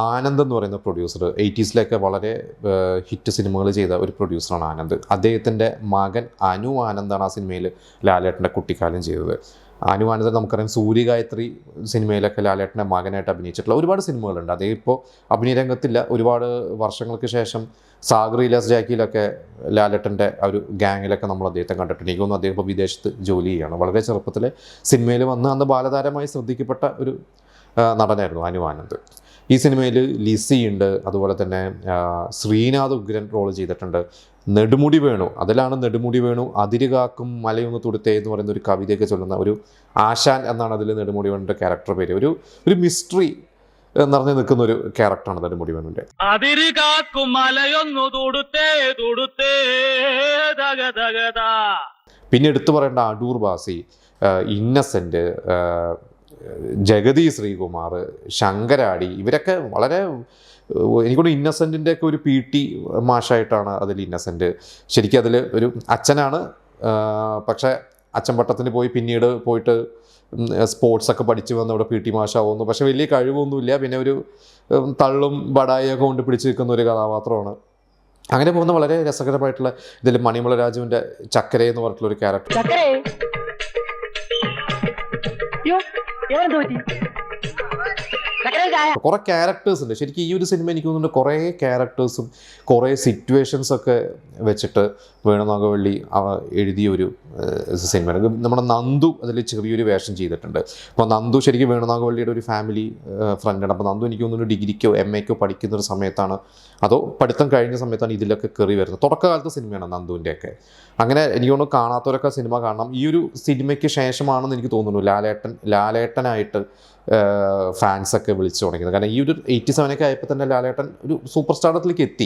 ആനന്ദ് എന്ന് പറയുന്ന producer 80s വളരെ ഹിറ്റ് സിനിമകൾ ചെയ്ത ഒരു പ്രൊഡ്യൂസറാണ് ആനന്ദ്. അദ്ദേഹത്തിൻ്റെ മകൻ അനു ആനന്ദാണ് ആ സിനിമയിൽ ലാലേട്ടൻ്റെ കുട്ടിക്കാലം ചെയ്തത്. അനു ആനന്ദൻ നമുക്കറിയാം സൂര്യഗായത്രി സിനിമയിലൊക്കെ ലാലേട്ടൻ്റെ മകനായിട്ട് അഭിനയിച്ചിട്ടുള്ള ഒരുപാട് സിനിമകളുണ്ട്. അദ്ദേഹം ഇപ്പോൾ അഭിനയ രംഗത്തില്ല. ഒരുപാട് വർഷങ്ങൾക്ക് ശേഷം സാഗറിലാസ് ജാക്കിയിലൊക്കെ ലാലേട്ടൻ്റെ ആ ഒരു ഗാങ്ങിലൊക്കെ നമ്മൾ അദ്ദേഹത്തെ കണ്ടിട്ടുണ്ട്. എനിക്ക് തോന്നുന്നു അദ്ദേഹം ഇപ്പോൾ വിദേശത്ത് ജോലി ചെയ്യുകയാണ്. വളരെ ചെറുപ്പത്തിൽ സിനിമയിൽ വന്ന് അന്ന് ബാലതാരമായി ശ്രദ്ധിക്കപ്പെട്ട ഒരു നടനായിരുന്നു അനു ആനന്ദ്. ഈ സിനിമയിൽ ലിസി ഉണ്ട്, അതുപോലെ തന്നെ ശ്രീനാഥ് ഉഗ്രൻ റോൾ ചെയ്തിട്ടുണ്ട്. നെടുമുടി വേണു, അതിലാണ് നെടുമുടി വേണു അതിരുകാക്കും മലയൊന്ന് തുടുത്തേ എന്ന് പറയുന്ന ഒരു കവിതയൊക്കെ ചൊല്ലുന്ന ഒരു ആശാൻ എന്നാണ് അതിൽ നെടുമുടി വേണുവിൻ്റെ ക്യാരക്ടർ പേര്. ഒരു മിസ്റ്ററി നിറഞ്ഞു നിൽക്കുന്ന ഒരു ക്യാരക്ടറാണ് നെടുമുടി വേണുവിൻ്റെ. പിന്നെ എടുത്തു പറയേണ്ട അടൂർ ബാസി, ഇന്നസെൻ്റ്, ജഗതി ശ്രീകുമാർ, ശങ്കരാടി, ഇവരൊക്കെ വളരെ എനിക്കൊണ്ട് ഇന്നസെൻറ്റിൻ്റെ ഒക്കെ ഒരു PT മാഷായിട്ടാണ് അതിൽ ഇന്നസെൻറ്റ്. ശരിക്കും അതിൽ ഒരു അച്ഛനാണ്, പക്ഷേ അച്ഛൻ പട്ടത്തിന് പോയി പിന്നീട് പോയിട്ട് സ്പോർട്സൊക്കെ പഠിച്ച് വന്ന് ഇവിടെ PT മാഷാവുന്നു. പക്ഷേ വലിയ കഴിവൊന്നുമില്ല. പിന്നെ ഒരു തള്ളും ബടായൊക്കെ കൊണ്ട് പിടിച്ച് നിൽക്കുന്ന ഒരു കഥാപാത്രമാണ്. അങ്ങനെ പോകുന്ന വളരെ രസകരമായിട്ടുള്ള ഇതിൽ മണിമല രാജുവിൻ്റെ ചക്കര എന്ന് പറഞ്ഞിട്ടുള്ളൊരു ക്യാരക്ടർ. കുറേ ക്യാരക്ടേഴ്സ് ഉണ്ട് ശരിക്കും ഈ ഒരു സിനിമ. എനിക്ക് തോന്നുന്നുണ്ട് കുറേ ക്യാരക്ടേഴ്സും കുറേ സിറ്റുവേഷൻസൊക്കെ വെച്ചിട്ട് വേണുനാഗവള്ളി എഴുതിയ ഒരു സിനിമയാണ്. നമ്മുടെ നന്ദു അതിൽ ചെറിയൊരു വേഷം ചെയ്തിട്ടുണ്ട്. അപ്പോൾ നന്ദു ശരിക്കും വേണുനാഗവള്ളിയുടെ ഒരു ഫാമിലി ഫ്രണ്ടാണ്. അപ്പോൾ നന്ദു എനിക്ക് തോന്നുന്നു ഡിഗ്രിക്കോ MAക്കോ പഠിക്കുന്ന ഒരു സമയത്താണ്, അതോ പഠിത്തം കഴിഞ്ഞ സമയത്താണ് ഇതിലൊക്കെ കയറി വരുന്നത്. തുടക്കകാലത്തെ സിനിമയാണ് നന്ദുവിൻ്റെയൊക്കെ. അങ്ങനെ എനിക്ക് തോന്നുന്നു കാണാത്തവരൊക്കെ സിനിമ കാണണം. ഈ ഒരു സിനിമയ്ക്ക് ശേഷമാണെന്ന് എനിക്ക് തോന്നുന്നു ലാലേട്ടനായിട്ട് ഫാൻസൊക്കെ വിളിച്ചു തുടങ്ങിയത്. കാരണം ഈ ഒരു 87 ആയപ്പോൾ തന്നെ ലാലേട്ടൻ ഒരു സൂപ്പർ സ്റ്റാർഡത്തിലേക്ക് എത്തി.